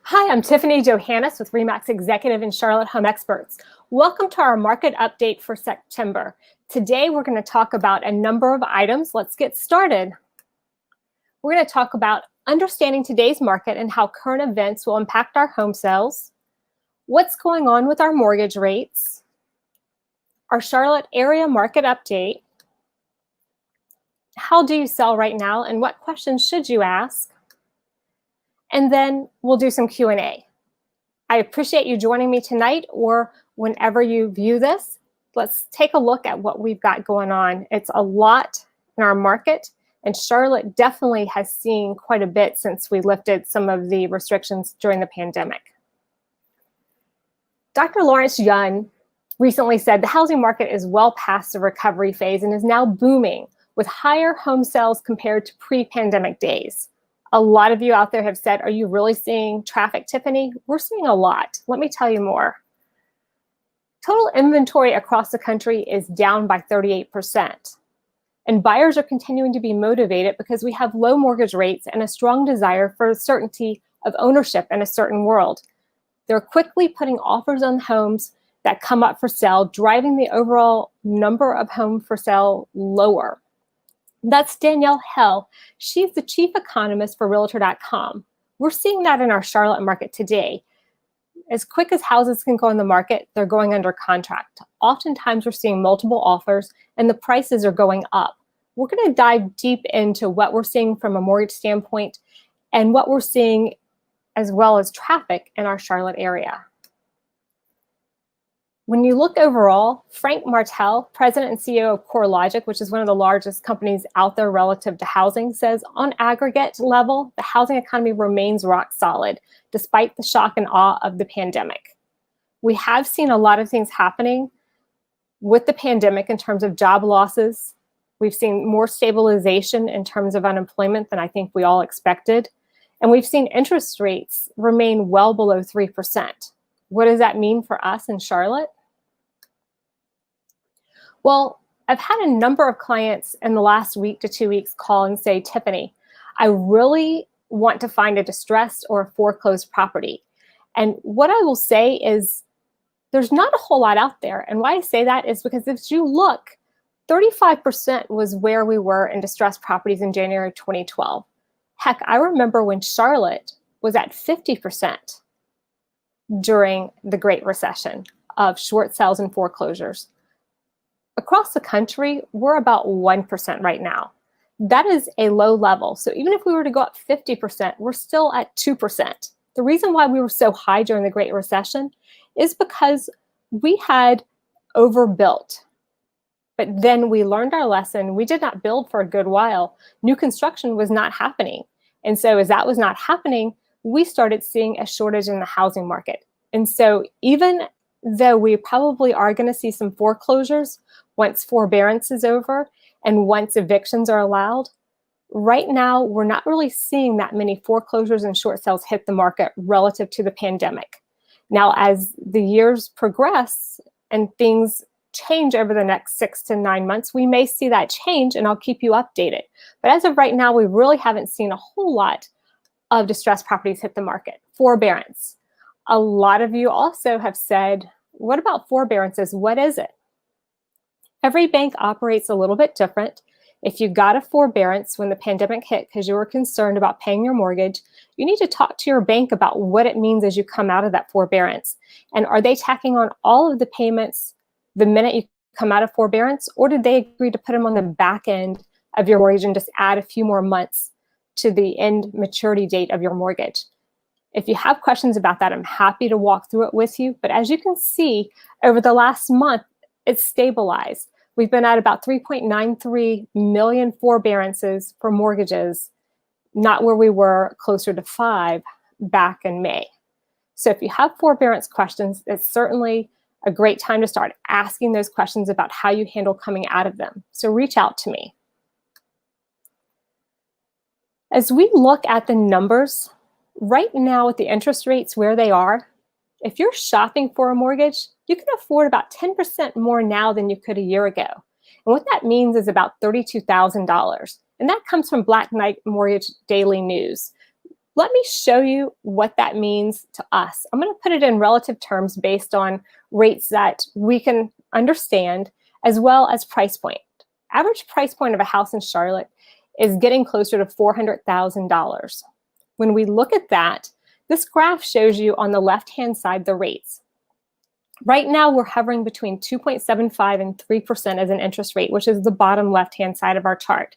Hi, I'm Tiffany Johannes with RE/MAX Executive and Charlotte Home Experts. Welcome to our market update for September. Today, we're going to talk about a number of items. Let's get started. We're going to talk about understanding today's market and how current events will impact our home sales, what's going on with our mortgage rates, our Charlotte area market update, how do you sell right now, and what questions should you ask? And then we'll do some Q&A. I appreciate you joining me tonight or whenever you view this. Let's take a look at what we've got going on. It's a lot in our market, and Charlotte definitely has seen quite a bit since we lifted some of the restrictions during the pandemic. Dr. Lawrence Yun recently said the housing market is well past the recovery phase and is now booming with higher home sales compared to pre-pandemic days. A lot of you out there have said, are you really seeing traffic, Tiffany? We're seeing a lot. Let me tell you more. Total inventory across the country is down by 38%. And buyers are continuing to be motivated because we have low mortgage rates and a strong desire for certainty of ownership in a certain world. They're quickly putting offers on homes that come up for sale, driving the overall number of homes for sale lower. That's Danielle Hell. She's the chief economist for Realtor.com. We're seeing that in our Charlotte market today. As quick as houses can go on the market, they're going under contract. Oftentimes, we're seeing multiple offers and the prices are going up. We're going to dive deep into what we're seeing from a mortgage standpoint and what we're seeing as well as traffic in our Charlotte area. When you look overall, Frank Martell, president and CEO of CoreLogic, which is one of the largest companies out there relative to housing, says on aggregate level, the housing economy remains rock solid, despite the shock and awe of the pandemic. We have seen a lot of things happening with the pandemic in terms of job losses. We've seen more stabilization in terms of unemployment than I think we all expected. And we've seen interest rates remain well below 3%. What does that mean for us in Charlotte? Well, I've had a number of clients in the last week to 2 weeks call and say, Tiffany, I really want to find a distressed or a foreclosed property. And what I will say is there's not a whole lot out there. And why I say that is because if you look, 35% was where we were in distressed properties in January 2012. Heck, I remember when Charlotte was at 50% during the Great Recession of short sales and foreclosures. Across the country, we're about 1% right now. That is a low level. So even if we were to go up 50%, we're still at 2%. The reason why we were so high during the Great Recession is because we had overbuilt. But then we learned our lesson. We did not build for a good while. New construction was not happening. And so as that was not happening, we started seeing a shortage in the housing market. And so even though we probably are going to see some foreclosures once forbearance is over and once evictions are allowed, right now we're not really seeing that many foreclosures and short sales hit the market relative to the pandemic. Now, as the years progress and things change over the next 6 to 9 months, we may see that change, and I'll keep you updated. But as of right now, we really haven't seen a whole lot of distressed properties hit the market. Forbearance. A lot of you also have said, what about forbearances? What is it? Every bank operates a little bit different. If you got a forbearance when the pandemic hit because you were concerned about paying your mortgage, you need to talk to your bank about what it means as you come out of that forbearance. And are they tacking on all of the payments the minute you come out of forbearance, or did they agree to put them on the back end of your mortgage and just add a few more months to the end maturity date of your mortgage? If you have questions about that, I'm happy to walk through it with you. But as you can see, over the last month, it's stabilized. We've been at about 3.93 million forbearances for mortgages, not where we were closer to 5 back in May. So if you have forbearance questions, it's certainly a great time to start asking those questions about how you handle coming out of them. So reach out to me. As we look at the numbers, right now with the interest rates where they are, if you're shopping for a mortgage, you can afford about 10% more now than you could a year ago. And what that means is about $32,000. And that comes from Black Knight Mortgage Daily News. Let me show you what that means to us. I'm going to put it in relative terms based on rates that we can understand, as well as price point. Average price point of a house in Charlotte is getting closer to $400,000. When we look at that, this graph shows you on the left-hand side the rates. Right now, we're hovering between 2.75 and 3% as an interest rate, which is the bottom left-hand side of our chart.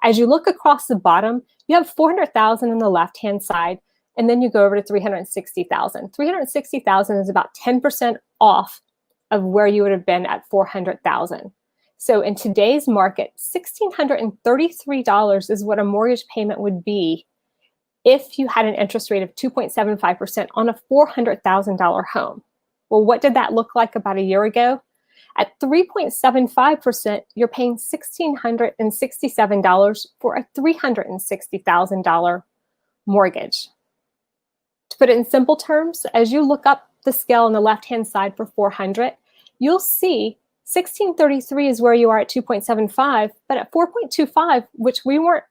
As you look across the bottom, you have 400,000 on the left-hand side, and then you go over to 360,000. 360,000 is about 10% off of where you would have been at 400,000. So in today's market, $1,633 is what a mortgage payment would be if you had an interest rate of 2.75% on a $400,000 home. Well, what did that look like about a year ago? At 3.75%, you're paying $1,667 for a $360,000 mortgage. To put it in simple terms, as you look up the scale on the left-hand side for 400, you'll see 1,633 is where you are at 2.75, but at 4.25, which we weren't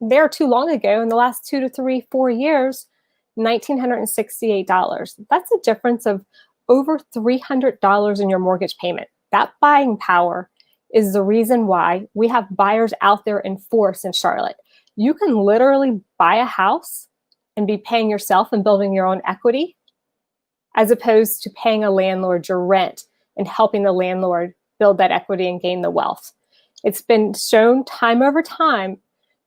there too long ago, in the last 2 to 3, 4 years, $1,968. That's a difference of over $300 in your mortgage payment. That buying power is the reason why we have buyers out there in force in Charlotte. You can literally buy a house and be paying yourself and building your own equity, as opposed to paying a landlord your rent and helping the landlord build that equity and gain the wealth. It's been shown time over time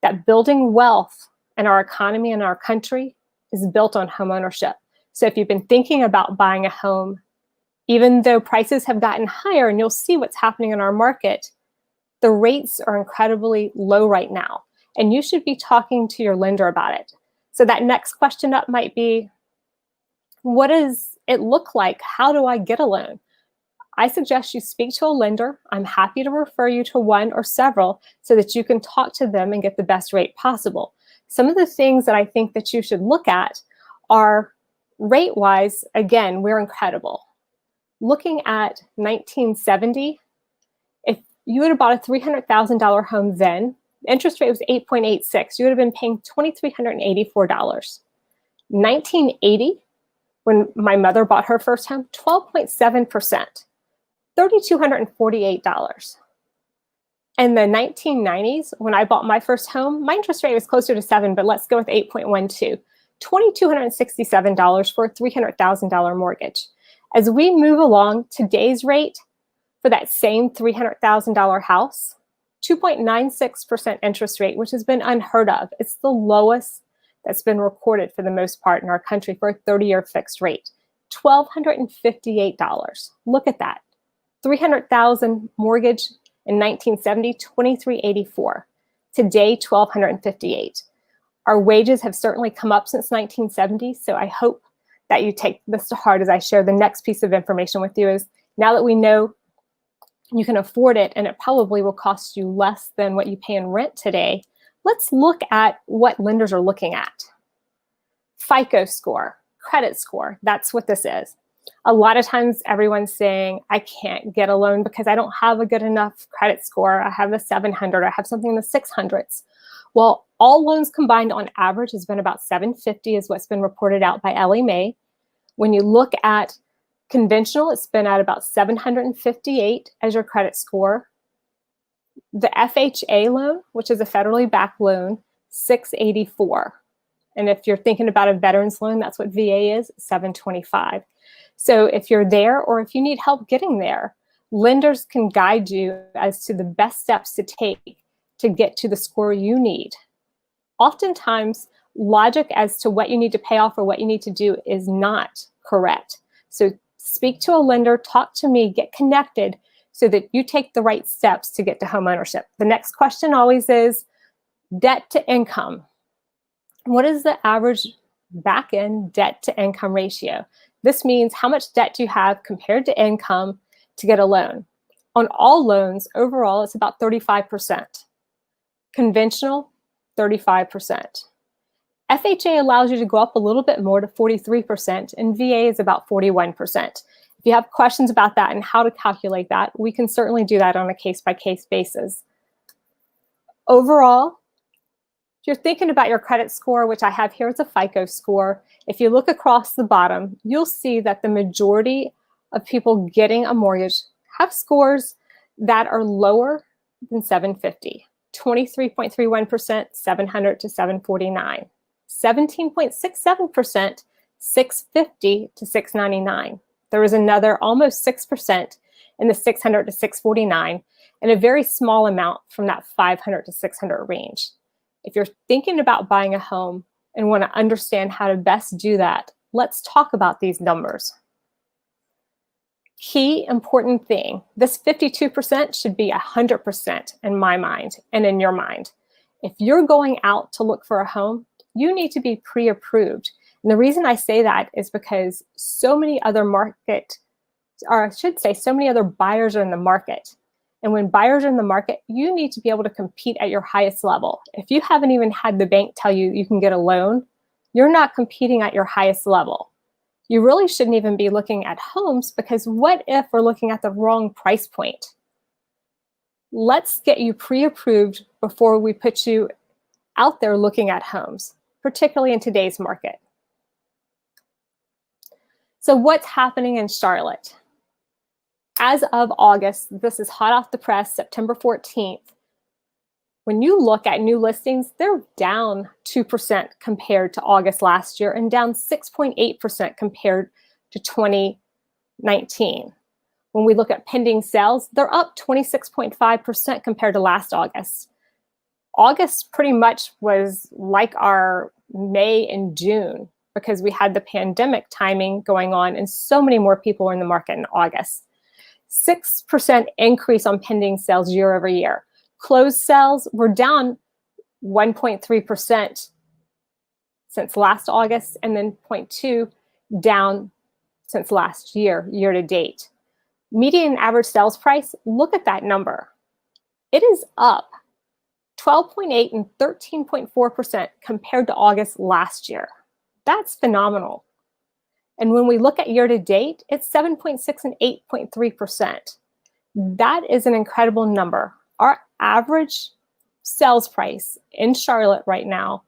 that building wealth in our economy and our country is built on homeownership. So if you've been thinking about buying a home, even though prices have gotten higher, and you'll see what's happening in our market, the rates are incredibly low right now, and you should be talking to your lender about it. So that next question up might be, what does it look like? How do I get a loan? I suggest you speak to a lender. I'm happy to refer you to one or several so that you can talk to them and get the best rate possible. Some of the things that I think that you should look at are rate-wise. Again, we're incredible. Looking at 1970, if you would have bought a $300,000 home then, the interest rate was 8.86. You would have been paying $2,384. 1980, when my mother bought her first home, 12.7%, $3,248. In the 1990s, when I bought my first home, my interest rate was closer to 7, but let's go with 8.12, $2,267 for a $300,000 mortgage. As we move along, today's rate for that same $300,000 house, 2.96% interest rate, which has been unheard of. It's the lowest that's been recorded for the most part in our country for a 30-year fixed rate, $1,258. Look at that. $300,000 mortgage in 1970, $2,384. Today, $1,258. Our wages have certainly come up since 1970, so I hope that you take this to heart as I share the next piece of information with you. Is now that we know you can afford it and it probably will cost you less than what you pay in rent today, let's look at what lenders are looking at. FICO score, credit score, that's what this is. A lot of times everyone's saying, I can't get a loan because I don't have a good enough credit score. I have a 700, I have something in the 600s. Well, all loans combined on average has been about 750 is what's been reported out by Ellie Mae. When you look at conventional, it's been at about 758 as your credit score. The FHA loan, which is a federally backed loan, 684. And if you're thinking about a veteran's loan, that's what VA is, 725. So if you're there or if you need help getting there, lenders can guide you as to the best steps to take to get to the score you need. Oftentimes, logic as to what you need to pay off or what you need to do is not correct. So speak to a lender, talk to me, get connected so that you take the right steps to get to home ownership. The next question always is debt to income. What is the average back-end debt to income ratio? This means how much debt do you have compared to income to get a loan. On all loans, overall, it's about 35%. Conventional, 35%. FHA allows you to go up a little bit more to 43%, and VA is about 41%. If you have questions about that and how to calculate that, we can certainly do that on a case-by-case basis. Overall, If you're thinking about your credit score, which I have here as a FICO score, if you look across the bottom, you'll see that the majority of people getting a mortgage have scores that are lower than 750. 23.31%, 700 to 749. 17.67%, 650 to 699. There was another almost 6% in the 600 to 649, and a very small amount from that 500 to 600 range. If you're thinking about buying a home and want to understand how to best do that, let's talk about these numbers. Key important thing, this 52% should be 100% in my mind and in your mind. If you're going out to look for a home, you need to be pre-approved. And the reason I say that is because so many other so many other buyers are in the market. And when buyers are in the market, you need to be able to compete at your highest level. If you haven't even had the bank tell you you can get a loan, you're not competing at your highest level. You really shouldn't even be looking at homes, because what if we're looking at the wrong price point? Let's get you pre-approved before we put you out there looking at homes, particularly in today's market. So what's happening in Charlotte? As of August, this is hot off the press, September 14th. When you look at new listings, they're down 2% compared to August last year and down 6.8% compared to 2019. When we look at pending sales, they're up 26.5% compared to last August. August pretty much was like our May and June because we had the pandemic timing going on and so many more people were in the market in August. 6% increase on pending sales year over year. Closed sales were down 1.3% since last August, and then 0.2% down since last year, year to date. Median average sales price, look at that number. It is up 12.8% and 13.4% compared to August last year. That's phenomenal. And when we look at year to date, it's 7.6% and 8.3%. That is an incredible number. Our average sales price in Charlotte right now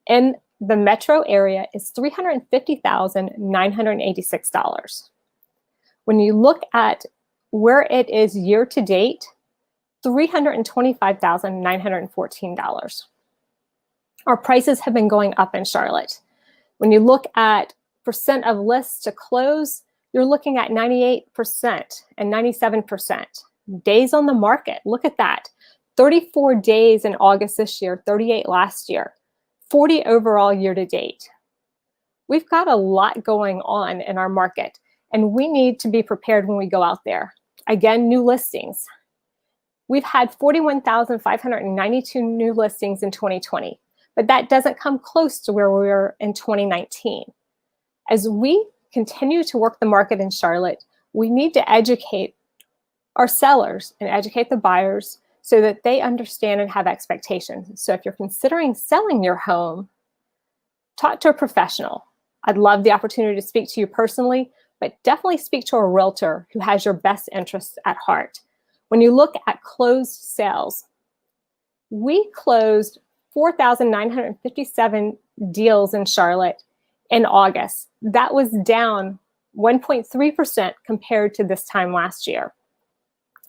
in the metro area is $350,986. When you look at where it is year to date, $325,914. Our prices have been going up in Charlotte. When you look at percent of lists to close, you're looking at 98% and 97%. Days on the market, look at that. 34 days in August this year, 38 last year, 40 overall year to date. We've got a lot going on in our market, and we need to be prepared when we go out there. Again, new listings. We've had 41,592 new listings in 2020, but that doesn't come close to where we were in 2019. As we continue to work the market in Charlotte, we need to educate our sellers and educate the buyers so that they understand and have expectations. So if you're considering selling your home, talk to a professional. I'd love the opportunity to speak to you personally, but definitely speak to a realtor who has your best interests at heart. When you look at closed sales, we closed 4,957 deals in Charlotte in August. That was down 1.3% compared to this time last year.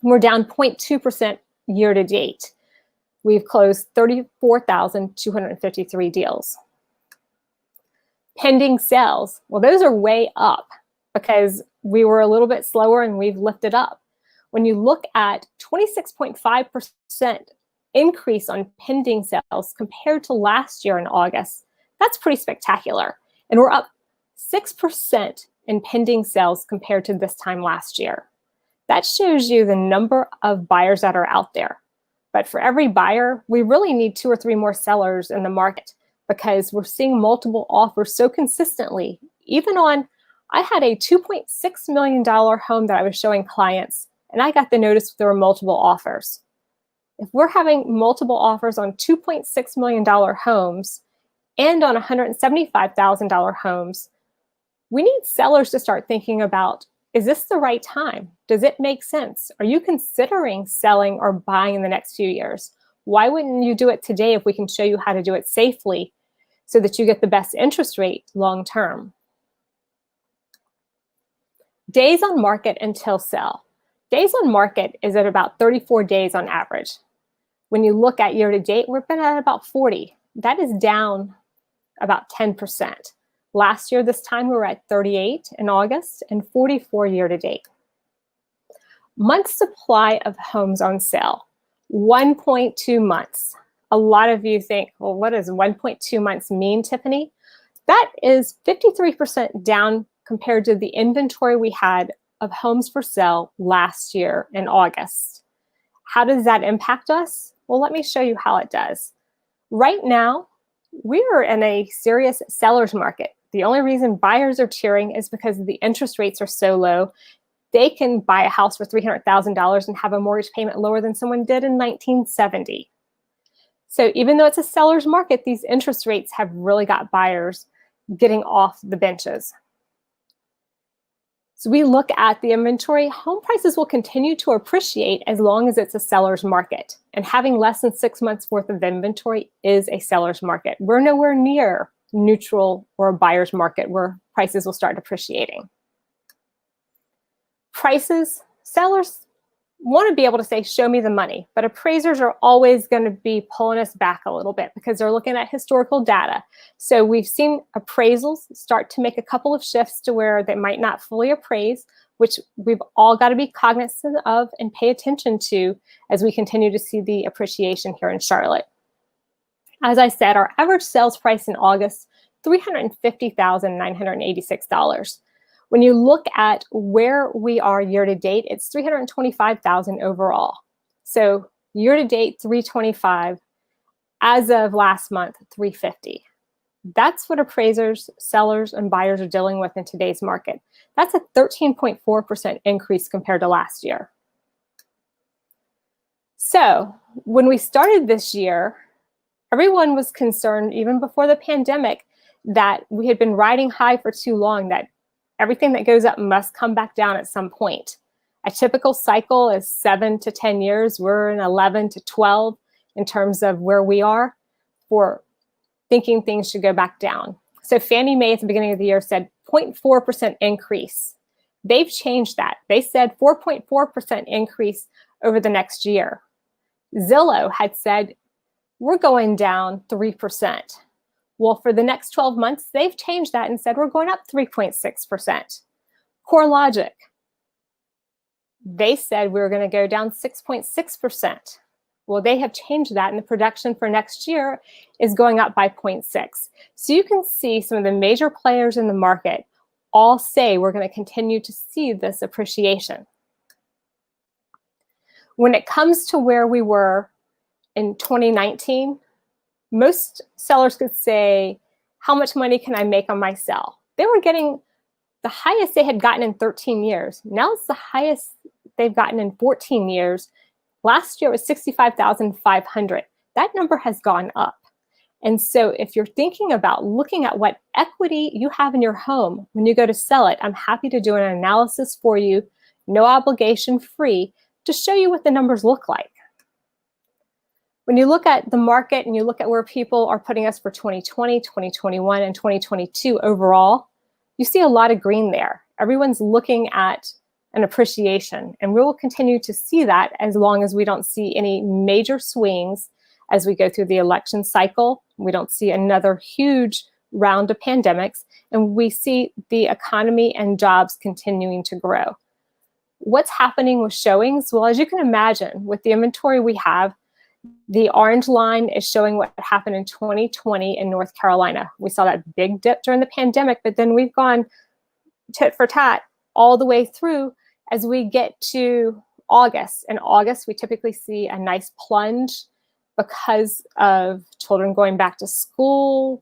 We're down 0.2% year to date. We've closed 34,253 deals. Pending sales, well, those are way up because we were a little bit slower and we've lifted up. When you look at 26.5% increase on pending sales compared to last year in August, that's pretty spectacular. And we're up 6% in pending sales compared to this time last year. That shows you the number of buyers that are out there. But for every buyer, we really need 2 or 3 more sellers in the market because we're seeing multiple offers so consistently. Even on, I had a $2.6 million home that I was showing clients, and I got the notice there were multiple offers. If we're having multiple offers on $2.6 million homes and on $175,000 homes, we need sellers to start thinking about, is this the right time? Does it make sense? Are you considering selling or buying in the next few years? Why wouldn't you do it today if we can show you how to do it safely so that you get the best interest rate long term? Days on market until sell. Days on market is at about 34 days on average. When you look at year to date, we've been at about 40. That is down about 10%. Last year, this time, we were at 38 in August and 44 year to date. Month supply of homes on sale, 1.2 months. A lot of you think, well, what does 1.2 months mean, Tiffany? That is 53% down compared to the inventory we had of homes for sale last year in August. How does that impact us? Well, let me show you how it does. Right now, we are in a serious seller's market. The only reason buyers are cheering is because the interest rates are so low. They can buy a house for $300,000 and have a mortgage payment lower than someone did in 1970. So even though it's a seller's market, these interest rates have really got buyers getting off the benches. So we look at the inventory. Home prices will continue to appreciate as long as it's a seller's market. And having less than 6 months worth of inventory is a seller's market. We're nowhere near neutral or a buyer's market where prices will start depreciating. Prices, sellers want to be able to say, show me the money, but appraisers are always going to be pulling us back a little bit because they're looking at historical data. So we've seen appraisals start to make a couple of shifts to where they might not fully appraise, which we've all got to be cognizant of and pay attention to as we continue to see the appreciation here in Charlotte. As I said, our average sales price in August, $350,986. When you look at where we are year to date, it's $325,000 overall. So year to date, $325,000. As of last month, $350,000. That's what appraisers, sellers, and buyers are dealing with in today's market. That's a 13.4% increase compared to last year. So when we started this year, everyone was concerned, even before the pandemic, that we had been riding high for too long, that everything that goes up must come back down at some point. A typical cycle is 7 to 10 years. We're in 11 to 12 in terms of where we are for thinking things should go back down. So Fannie Mae at the beginning of the year said 0.4% increase. They've changed that. They said 4.4% increase over the next year. Zillow had said, we're going down 3%. Well, for the next 12 months, they've changed that and said we're going up 3.6%. CoreLogic, they said we were going to go down 6.6%. Well, they have changed that, and the projection for next year is going up by 0.6. So you can see some of the major players in the market all say we're going to continue to see this appreciation. When it comes to where we were in 2019, most sellers could say, how much money can I make on my sale? They were getting the highest they had gotten in 13 years. Now it's the highest they've gotten in 14 years. Last year it was $65,500. That number has gone up. And so if you're thinking about looking at what equity you have in your home when you go to sell it, I'm happy to do an analysis for you, no obligation, free, to show you what the numbers look like. When you look at the market and you look at where people are putting us for 2020, 2021, and 2022 overall, you see a lot of green there. Everyone's looking at an appreciation, and we will continue to see that as long as we don't see any major swings as we go through the election cycle. We don't see another huge round of pandemics, and we see the economy and jobs continuing to grow. What's happening with showings? Well, as you can imagine, with the inventory we have, the orange line is showing what happened in 2020 in North Carolina. We saw that big dip during the pandemic, but then we've gone tit for tat all the way through as we get to August. In August, we typically see a nice plunge because of children going back to school,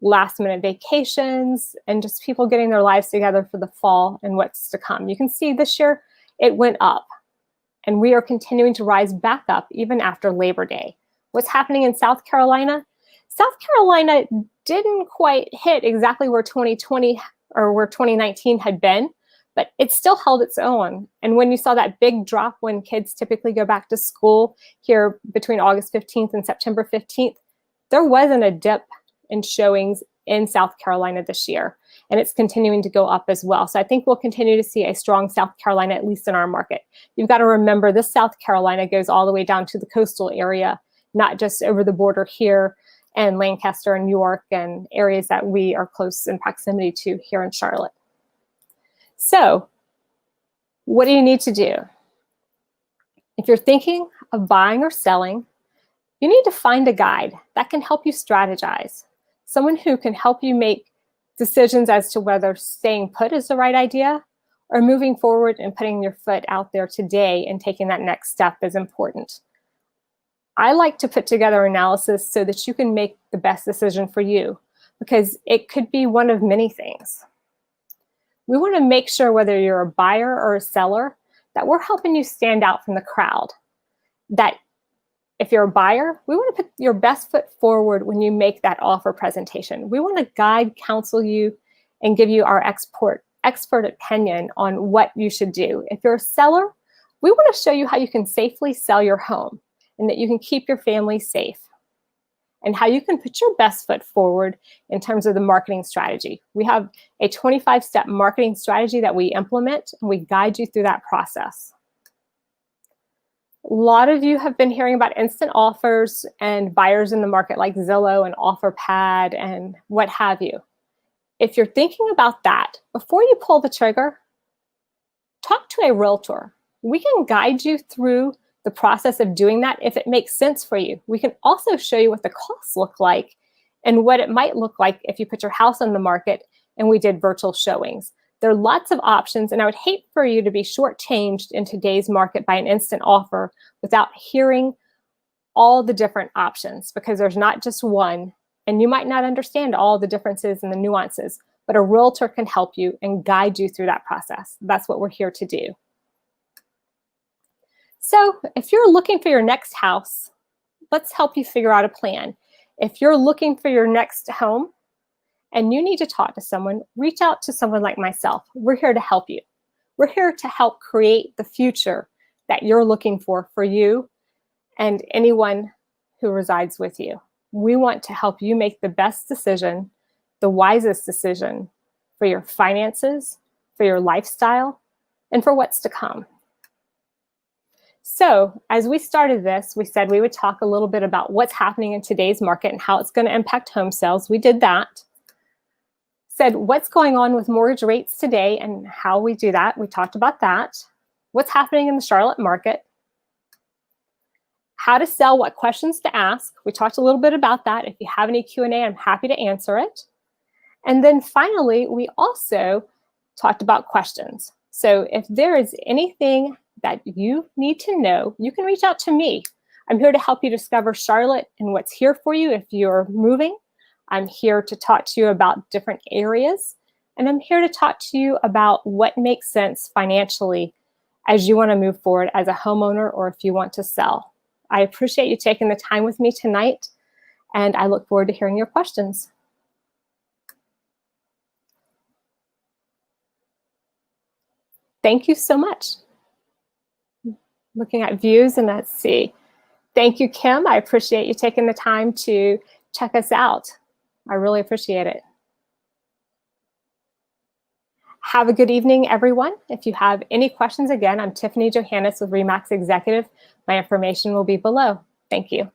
last minute vacations, and just people getting their lives together for the fall and what's to come. You can see this year it went up. And we are continuing to rise back up even after Labor Day. What's happening in South Carolina? South Carolina didn't quite hit exactly where 2020 or where 2019 had been, but it still held its own. And when you saw that big drop when kids typically go back to school here between August 15th and September 15th, there wasn't a dip in showings in South Carolina this year, and it's continuing to go up as well. So I think we'll continue to see a strong South Carolina, at least in our market. You've got to remember this South Carolina goes all the way down to the coastal area, not just over the border here and Lancaster and York and areas that we are close in proximity to here in Charlotte. So what do you need to do? If you're thinking of buying or selling, you need to find a guide that can help you strategize, someone who can help you make decisions as to whether staying put is the right idea or moving forward and putting your foot out there today and taking that next step is important. I like to put together analysis so that you can make the best decision for you, because it could be one of many things. We want to make sure whether you're a buyer or a seller that we're helping you stand out from the crowd. That if you're a buyer, we want to put your best foot forward when you make that offer presentation. We want to guide, counsel you, and give you our expert opinion on what you should do. If you're a seller, we want to show you how you can safely sell your home and that you can keep your family safe, and how you can put your best foot forward in terms of the marketing strategy. We have a 25-step marketing strategy that we implement, and we guide you through that process. A lot of you have been hearing about instant offers and buyers in the market like Zillow and OfferPad and what have you. If you're thinking about that, before you pull the trigger, talk to a realtor. We can guide you through the process of doing that if it makes sense for you. We can also show you what the costs look like and what it might look like if you put your house on the market and we did virtual showings. There are lots of options, and I would hate for you to be shortchanged in today's market by an instant offer without hearing all the different options, because there's not just one, and you might not understand all the differences and the nuances, but a realtor can help you and guide you through that process. That's what we're here to do. So if you're looking for your next house, let's help you figure out a plan. If you're looking for your next home and you need to talk to someone, reach out to someone like myself. We're here to help you. We're here to help create the future that you're looking for you and anyone who resides with you. We want to help you make the best decision, the wisest decision for your finances, for your lifestyle, and for what's to come. So as we started this, we said we would talk a little bit about what's happening in today's market and how it's going to impact home sales. We did that. Said what's going on with mortgage rates today and how we do that. We talked about that. What's happening in the Charlotte market. How to sell, what questions to ask. We talked a little bit about that. If you have any Q&A, I'm happy to answer it. And then finally, we also talked about questions. So if there is anything that you need to know, you can reach out to me. I'm here to help you discover Charlotte and what's here for you if you're moving. I'm here to talk to you about different areas, and I'm here to talk to you about what makes sense financially as you want to move forward as a homeowner or if you want to sell. I appreciate you taking the time with me tonight, and I look forward to hearing your questions. Thank you so much. Looking at views, and let's see. Thank you, Kim. I appreciate you taking the time to check us out. I really appreciate it. Have a good evening, everyone. If you have any questions, again, I'm Tiffany Johannes with RE/MAX Executive. My information will be below. Thank you.